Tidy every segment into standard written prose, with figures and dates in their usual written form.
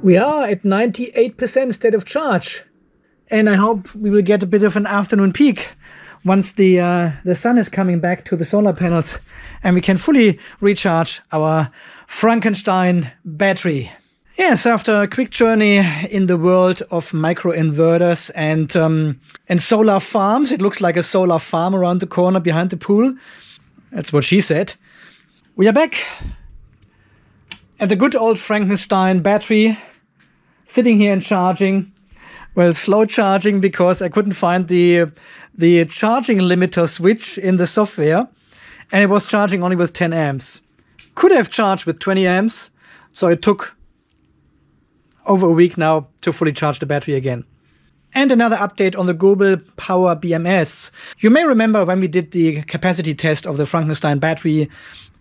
We are at 98% state of charge, and I hope we will get a bit of an afternoon peak once the sun is coming back to the solar panels and we can fully recharge our Frankestein battery. Yes, after a quick journey in the world of microinverters and solar farms, it looks like a solar farm around the corner behind the pool. That's what she said. We are back at the good old Frankestein battery, sitting here and charging. Well, slow charging because I couldn't find the charging limiter switch in the software, and it was charging only with 10 amps. Could have charged with 20 amps, so it took over a week now to fully charge the battery again. And another update on the GobelPower BMS. You may remember when we did the capacity test of the Frankestein battery a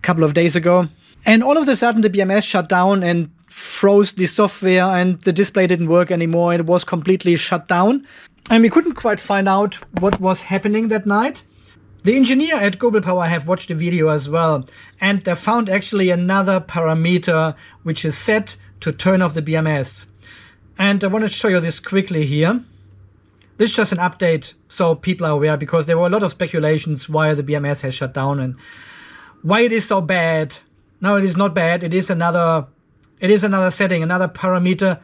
couple of days ago, and all of a sudden the BMS shut down and froze the software and the display didn't work anymore. It was completely shut down and we couldn't quite find out what was happening that night. The engineer at GobelPower have watched the video as well, and they found actually another parameter which is set to turn off the BMS. And I want to show you this quickly here. This is just an update so people are aware, because there were a lot of speculations why the BMS has shut down and why it is so bad. No, it is not bad. It is another setting, another parameter,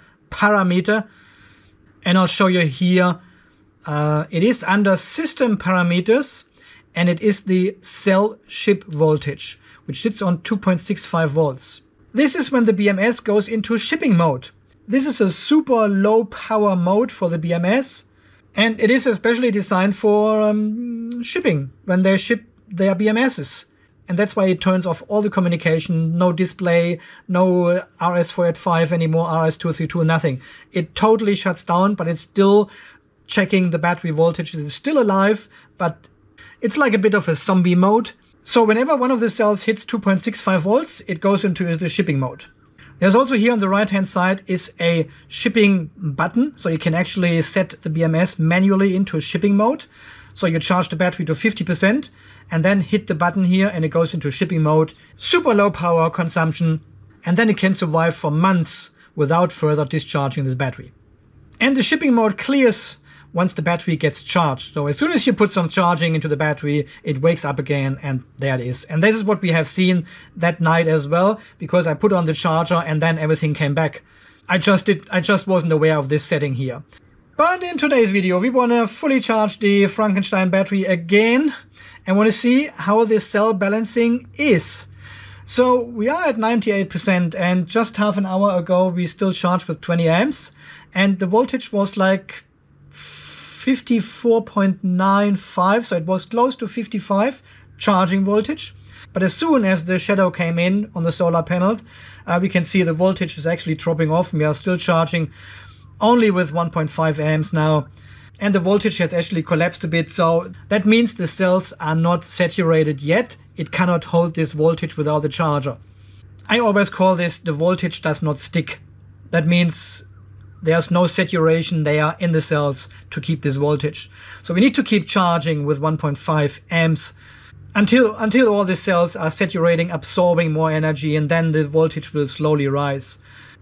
and I'll show you here. It is under system parameters, and it is the cell ship voltage, which sits on 2.65 volts. This is when the BMS goes into shipping mode. This is a super low power mode for the BMS, and it is especially designed for shipping, when they ship their BMSs. And that's why it turns off all the communication, no display, no RS485 anymore, RS232, nothing. It totally shuts down, but it's still checking the battery voltage. It's still alive, but it's like a bit of a zombie mode. So whenever one of the cells hits 2.65 volts, it goes into the shipping mode. There's also here on the right-hand side is a shipping button, so you can actually set the BMS manually into shipping mode. So you charge the battery to 50% and then hit the button here and it goes into shipping mode. Super low power consumption, and then it can survive for months without further discharging this battery. And the shipping mode clears once the battery gets charged. So as soon as you put some charging into the battery, it wakes up again, and there it is. And this is what we have seen that night as well, because I put on the charger and then everything came back. I just wasn't aware of this setting here. But in today's video, we want to fully charge the Frankestein battery again and want to see how this cell balancing is. So we are at 98%, and just half an hour ago we still charged with 20 amps and the voltage was like 54.95, so it was close to 55 charging voltage. But as soon as the shadow came in on the solar panel, we can see the voltage is actually dropping off. We are still charging only with 1.5 amps now, and the voltage has actually collapsed a bit, so that means the cells are not saturated yet. It cannot hold this voltage without the charger. I always call this the voltage does not stick. That means there's no saturation there in the cells to keep this voltage. So we need to keep charging with 1.5 amps until all the cells are saturating, absorbing more energy, and then the voltage will slowly rise.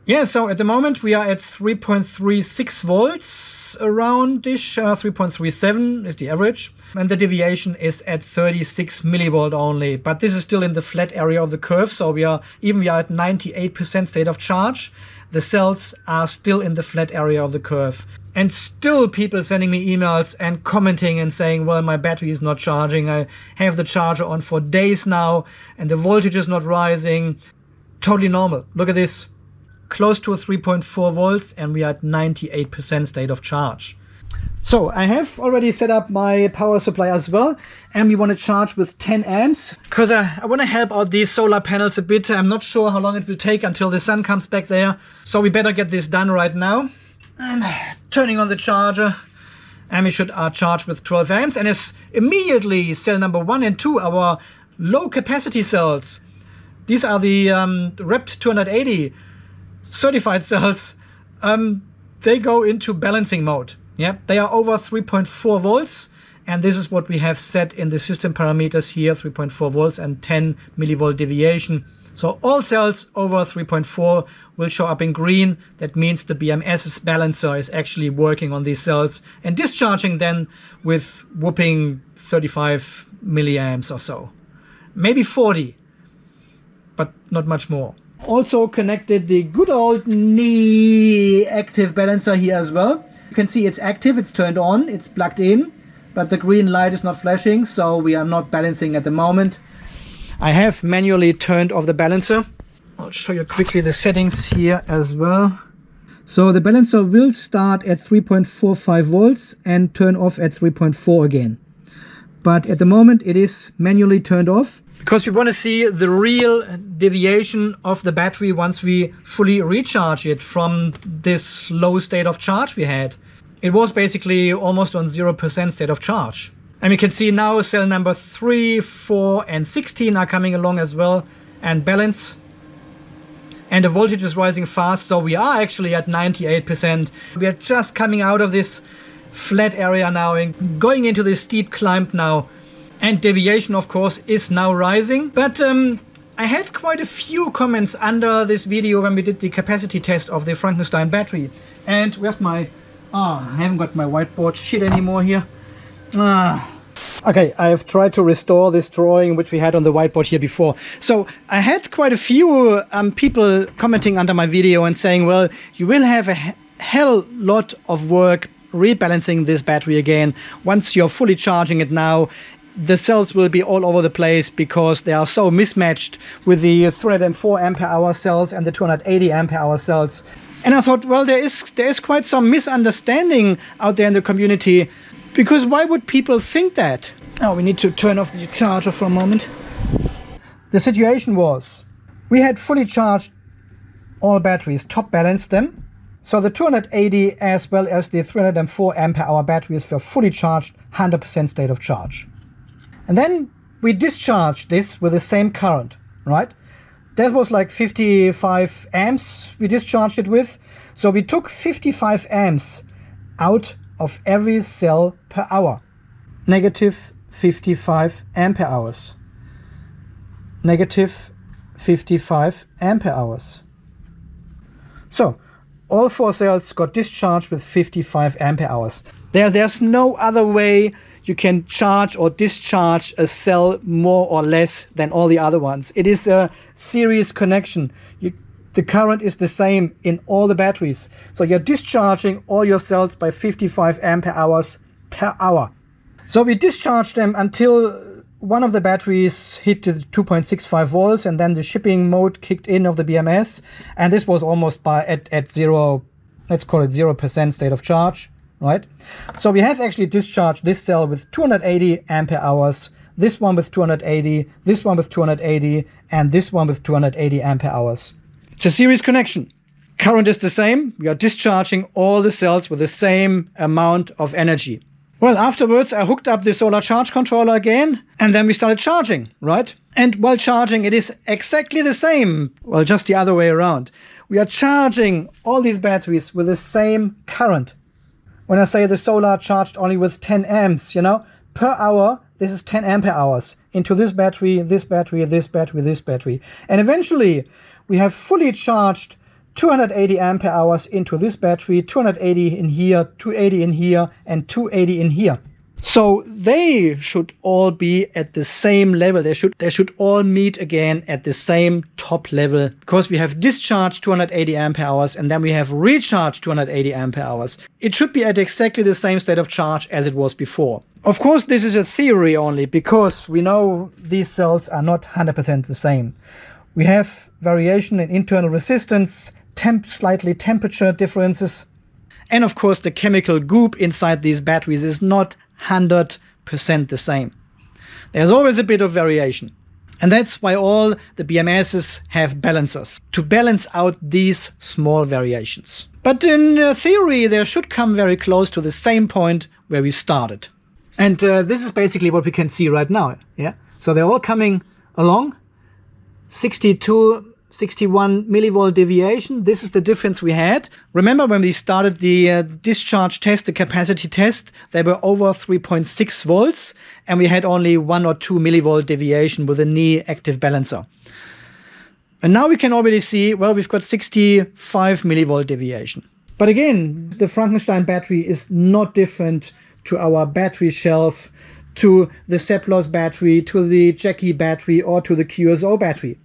Yeah, so at the moment we are at 3.36 volts around-ish, 3.37 is the average. And the deviation is at 36 millivolt only. But this is still in the flat area of the curve, so we are at 98% state of charge. The cells are still in the flat area of the curve. And still people sending me emails and commenting and saying, well, my battery is not charging. I have the charger on for days now and the voltage is not rising. Totally normal. Look at this. Close to 3.4 volts and we are at 98% state of charge. So I have already set up my power supply as well, and we want to charge with 10 amps because I want to help out these solar panels a bit. I'm not sure how long it will take until the sun comes back there, so we better get this done right now. I'm turning on the charger and we should charge with 12 amps, and as immediately cell number 1 and 2, our low capacity cells, these are the REPT 280 certified cells, they go into balancing mode. Yep, they are over 3.4 volts, and this is what we have set in the system parameters here, 3.4 volts and 10 millivolt deviation. So all cells over 3.4 will show up in green. That means the BMS's balancer is actually working on these cells and discharging then with whopping 35 milliamps or so. Maybe 40, but not much more. Also connected the good old NEEY Active Balancer here as well. You can see it's active, it's turned on, it's plugged in, but the green light is not flashing, so we are not balancing at the moment. I have manually turned off the balancer. I'll show you quickly the settings here as well. So the balancer will start at 3.45 volts and turn off at 3.4 again. But at the moment it is manually turned off because we want to see the real deviation of the battery once we fully recharge it from this low state of charge we had. It was basically almost on 0% state of charge. And we can see now cell number 3, 4 and 16 are coming along as well and balance. And the voltage is rising fast, so we are actually at 98%. We are just coming out of this flat area now and going into this steep climb now. And deviation, of course, is now rising. But I had quite a few comments under this video when we did the capacity test of the Frankestein battery. And where's my... I haven't got my whiteboard shit anymore here. Okay, I have tried to restore this drawing which we had on the whiteboard here before. So I had quite a few people commenting under my video and saying, well, you will have a hell lot of work rebalancing this battery again. Once you're fully charging it now, the cells will be all over the place because they are so mismatched with the 304 ampere hour cells and the 280 ampere hour cells. And I thought, well, there is quite some misunderstanding out there in the community, because why would people think that? Oh, we need to turn off the charger for a moment. The situation was, we had fully charged all batteries, top balanced them. So the 280 as well as the 304 ampere hour batteries were fully charged, 100% state of charge. And then we discharged this with the same current, right? That was like 55 amps we discharged it with. So we took 55 amps out of every cell per hour. Negative 55 ampere hours. Negative 55 ampere hours. So all 4 cells got discharged with 55 ampere hours. There's no other way you can charge or discharge a cell more or less than all the other ones. It is a series connection. The current is the same in all the batteries. So you're discharging all your cells by 55 ampere hours per hour. So we discharged them until one of the batteries hit the 2.65 volts, and then the shipping mode kicked in of the BMS. And this was almost at zero, let's call it 0% state of charge. Right? So we have actually discharged this cell with 280 ampere hours, this one with 280, this one with 280, and this one with 280 ampere hours. It's a series connection. Current is the same. We are discharging all the cells with the same amount of energy. Well, afterwards I hooked up the solar charge controller again, and then we started charging, right? And while charging, it is exactly the same. Well, just the other way around. We are charging all these batteries with the same current. When I say the solar charged only with 10 amps, you know, per hour, this is 10 ampere hours into this battery, this battery, this battery, this battery. And eventually we have fully charged 280 ampere hours into this battery, 280 in here, 280 in here, and 280 in here. So they should all be at the same level. They should all meet again at the same top level, because we have discharged 280 ampere hours and then we have recharged 280 ampere hours. It should be at exactly the same state of charge as it was before. Of course, this is a theory only, because we know these cells are not 100% the same. We have variation in internal resistance, slightly temperature differences. And of course, the chemical goop inside these batteries is not 100% the same. There's always a bit of variation. And that's why all the BMSs have balancers, to balance out these small variations. But in theory, they should come very close to the same point where we started. And this is basically what we can see right now. Yeah. So they're all coming along. 62, 61 millivolt deviation. This is the difference we had. Remember when we started the discharge test, the capacity test, they were over 3.6 volts and we had only 1 or 2 millivolt deviation with a NEEY Active Balancer. And now we can already see, well, we've got 65 millivolt deviation. But again, the Frankestein battery is not different to our battery shelf, to the Seplos battery, to the Jackie battery, or to the QSO battery.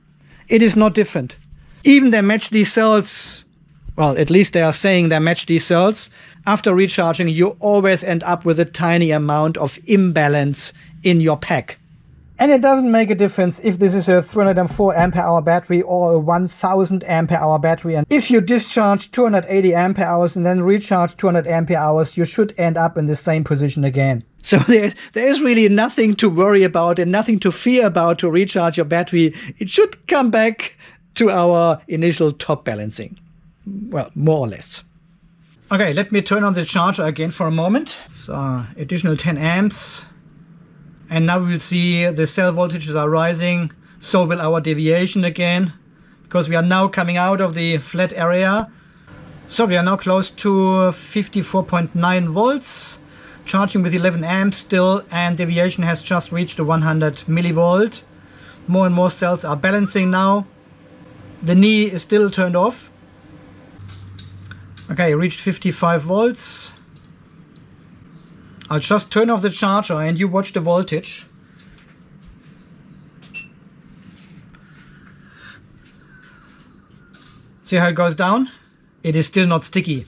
It is not different. Even they match these cells, well, at least they are saying they match these cells. After recharging, you always end up with a tiny amount of imbalance in your pack. And it doesn't make a difference if this is a 304 ampere hour battery or a 1000 ampere hour battery. And if you discharge 280 ampere hours and then recharge 200 ampere hours, you should end up in the same position again. So there is really nothing to worry about and nothing to fear about to recharge your battery. It should come back to our initial top balancing. Well, more or less. Okay, let me turn on the charger again for a moment. So additional 10 amps. And now we will see the cell voltages are rising. So will our deviation again, because we are now coming out of the flat area. So we are now close to 54.9 volts, charging with 11 amps still, and deviation has just reached the 100 millivolt. More and more cells are balancing now. The knee is still turned off. Okay, reached 55 volts. I'll just turn off the charger and you watch the voltage. See how it goes down? It is still not sticky.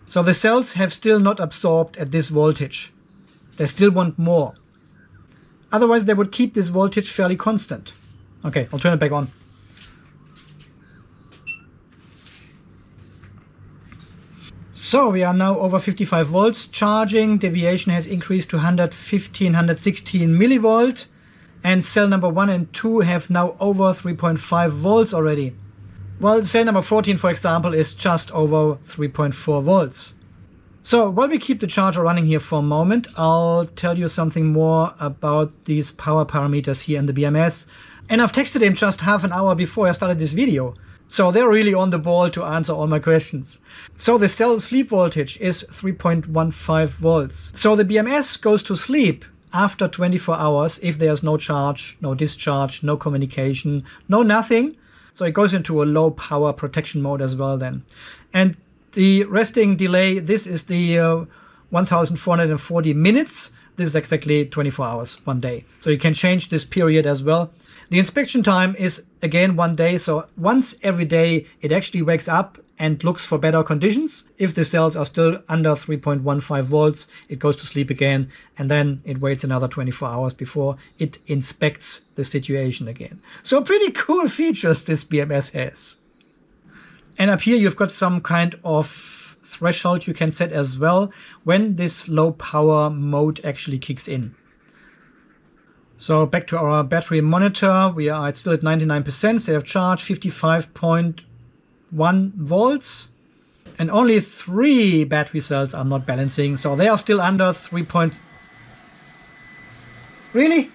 So the cells have still not absorbed at this voltage. They still want more. Otherwise they would keep this voltage fairly constant. Okay, I'll turn it back on. So we are now over 55 volts charging. Deviation has increased to 115, 116 millivolt. And cell number 1 and 2 have now over 3.5 volts already. Well, cell number 14, for example, is just over 3.4 volts. So while we keep the charger running here for a moment, I'll tell you something more about these power parameters here in the BMS. And I've texted him just half an hour before I started this video. So they're really on the ball to answer all my questions. So the cell sleep voltage is 3.15 volts. So the BMS goes to sleep after 24 hours if there's no charge, no discharge, no communication, no nothing. So it goes into a low power protection mode as well then. And the resting delay, this is the 1440 minutes. This is exactly 24 hours, 1 day. So you can change this period as well. The inspection time is again 1 day. So once every day, it actually wakes up and looks for better conditions. If the cells are still under 3.15 volts, it goes to sleep again. And then it waits another 24 hours before it inspects the situation again. So pretty cool features this BMS has. And up here, you've got some kind of threshold you can set as well when this low power mode actually kicks in. So back to our battery monitor, we are still at 99%, state of charge 55.1 volts. And only 3 battery cells are not balancing, so they are still under 3. Really?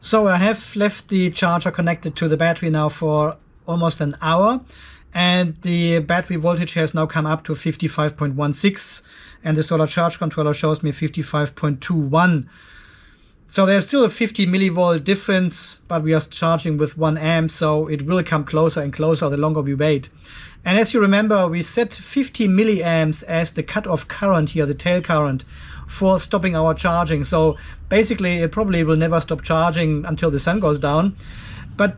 So I have left the charger connected to the battery now for almost an hour. And the battery voltage has now come up to 55.16. And the solar charge controller shows me 55.21. So there's still a 50 millivolt difference, but we are charging with 1 amp, so it will come closer and closer the longer we wait. And as you remember, we set 50 milliamps as the cutoff current here, the tail current, for stopping our charging. So basically, it probably will never stop charging until the sun goes down. But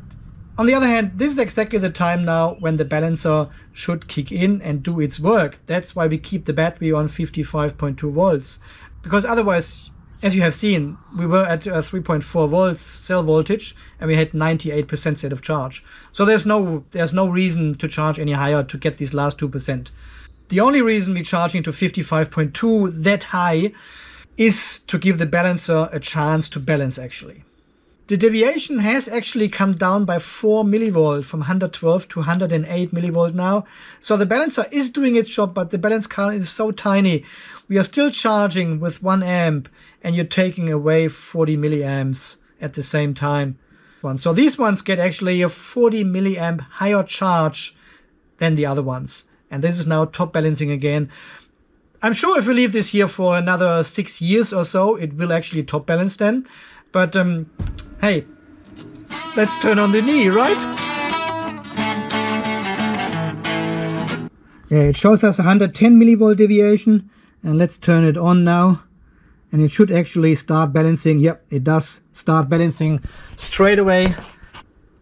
on the other hand, this is exactly the time now when the balancer should kick in and do its work. That's why we keep the battery on 55.2 volts. Because otherwise, as you have seen, we were at 3.4 volts cell voltage and we had 98% state of charge. So there's no reason to charge any higher to get these last 2%. The only reason we're charging to 55.2 that high is to give the balancer a chance to balance actually. The deviation has actually come down by 4 millivolt from 112 to 108 millivolt now. So the balancer is doing its job, but the balance current is so tiny. We are still charging with 1 amp and you're taking away 40 milliamps at the same time. So these ones get actually a 40 milliamp higher charge than the other ones. And this is now top balancing again. I'm sure if we leave this here for another 6 years or so, it will actually top balance then. But hey, let's turn on the knee, right? Yeah, it shows us 110 millivolt deviation, and let's turn it on now. And it should actually start balancing. Yep, it does start balancing straight away.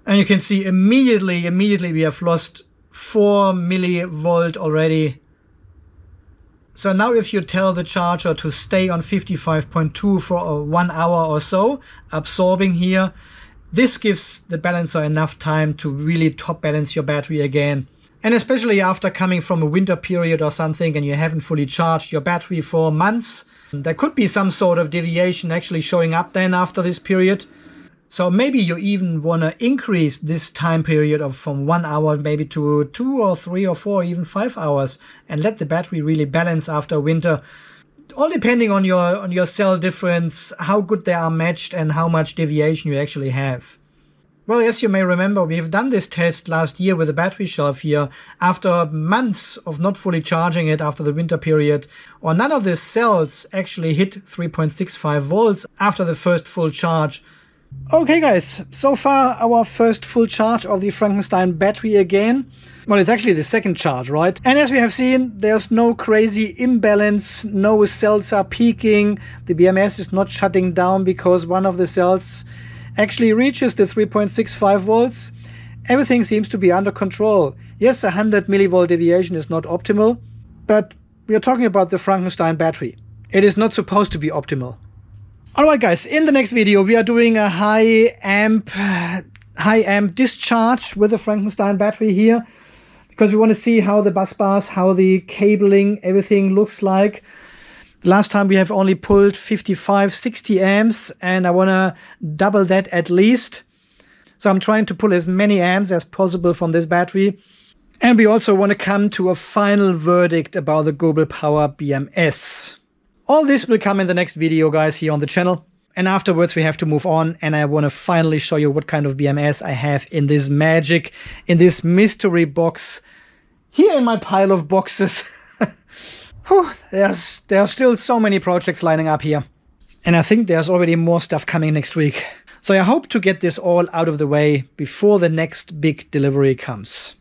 And you can see immediately we have lost 4 millivolt already. So now if you tell the charger to stay on 55.2 for 1 hour or so, absorbing here, this gives the balancer enough time to really top balance your battery again. And especially after coming from a winter period or something and you haven't fully charged your battery for months, there could be some sort of deviation actually showing up then after this period. So maybe you even want to increase this time period of from 1 hour maybe to 2 or 3 or 4, even 5 hours, and let the battery really balance after winter. All depending on your cell difference, how good they are matched and how much deviation you actually have. Well, as you may remember, we've done this test last year with the battery shelf here. After months of not fully charging it after the winter period, or none of the cells actually hit 3.65 volts after the first full charge. Okay guys, so far our first full charge of the Frankestein battery again. Well, it's actually the second charge, right? And as we have seen, there's no crazy imbalance, no cells are peaking, the BMS is not shutting down because one of the cells actually reaches the 3.65 volts. Everything seems to be under control. Yes, 100 millivolt deviation is not optimal, but we are talking about the Frankestein battery. It is not supposed to be optimal. Alright guys, in the next video we are doing a high amp discharge with the Frankestein battery here, because we want to see how the bus bars, how the cabling, everything looks like. Last time we have only pulled 55-60 amps, and I want to double that at least. So I'm trying to pull as many amps as possible from this battery. And we also want to come to a final verdict about the GobelPower BMS. All this will come in the next video, guys, here on the channel. And afterwards we have to move on, and I want to finally show you what kind of BMS I have in this magic, in this mystery box, here in my pile of boxes. Whew, there are still so many projects lining up here. And I think there's already more stuff coming next week. So I hope to get this all out of the way before the next big delivery comes.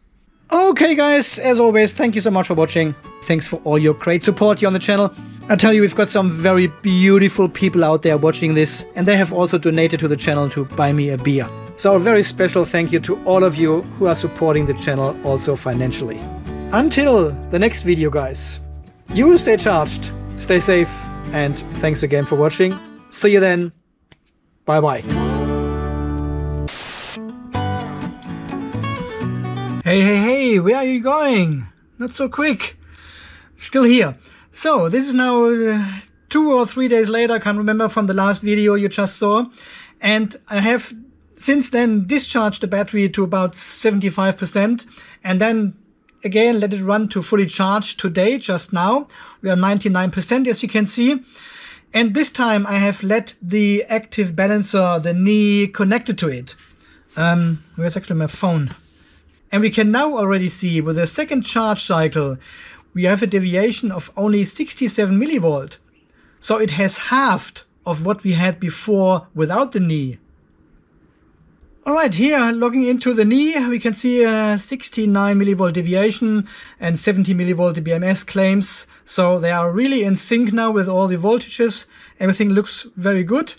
Okay guys, as always, thank you so much for watching. Thanks for all your great support here on the channel. I tell you, we've got some very beautiful people out there watching this, and they have also donated to the channel to buy me a beer. So a very special thank you to all of you who are supporting the channel also financially. Until the next video, guys, you will stay charged, stay safe, and thanks again for watching. See you then. Bye bye. Hey, where are you going? Not so quick. Still here. So this is now 2 or 3 days later, I can't remember, from the last video you just saw. And I have since then discharged the battery to about 75%, and then again let it run to fully charged today, just now. We are 99%, as you can see. And this time I have let the active balancer, the NEEY, connected to it. Where's actually my phone? And we can now already see with the second charge cycle, we have a deviation of only 67 millivolt. So it has halved of what we had before without the NEEY. Alright, here logging into the NEEY, we can see a 69 millivolt deviation and 70 millivolt BMS claims. So they are really in sync now with all the voltages. Everything looks very good.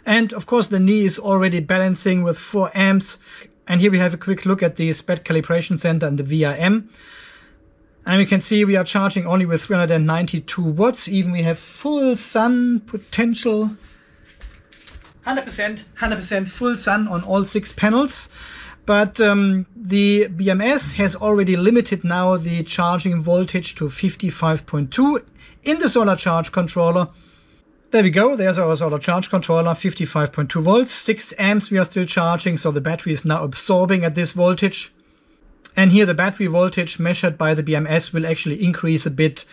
And of course the NEEY is already balancing with 4 amps. And here we have a quick look at the SPED calibration center and the VRM. And we can see we are charging only with 392 watts. Even we have full sun potential. 100% full sun on all 6 panels. But the BMS has already limited now the charging voltage to 55.2 in the solar charge controller. There we go, there's our solar charge controller, 55.2 volts, 6 amps we are still charging, so the battery is now absorbing at this voltage. And here the battery voltage measured by the BMS will actually increase a bit,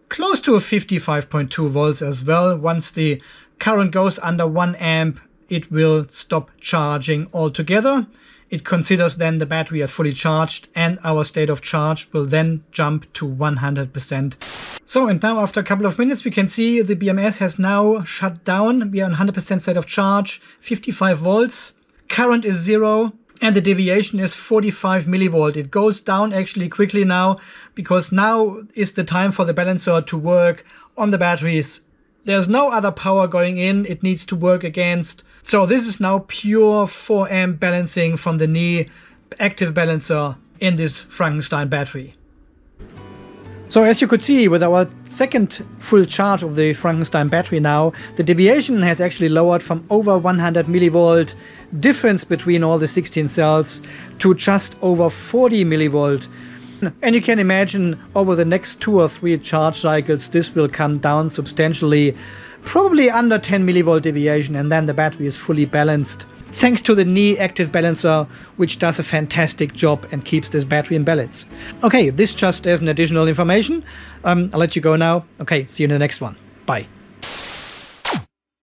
close to 55.2 volts as well. Once the current goes under 1 amp, it will stop charging altogether. It considers then the battery as fully charged, and our state of charge will then jump to 100%. So, and now after a couple of minutes, we can see the BMS has now shut down. We are on 100% state of charge, 55 volts. Current is 0 and the deviation is 45 millivolt. It goes down actually quickly now because now is the time for the balancer to work on the batteries. There's no other power going in. It needs to work against. So this is now pure 4 amp balancing from the NEEY Active Balancer in this Frankestein battery. So as you could see, with our second full charge of the Frankestein battery now, the deviation has actually lowered from over 100 millivolt difference between all the 16 cells to just over 40 millivolt. And you can imagine over the next 2 or 3 charge cycles, this will come down substantially, probably under 10 millivolt deviation, and then the battery is fully balanced. Thanks to the NEEY Active Balancer, which does a fantastic job and keeps this battery in balance. Okay, this just as an additional information. I'll let you go now. Okay, see you in the next one. Bye.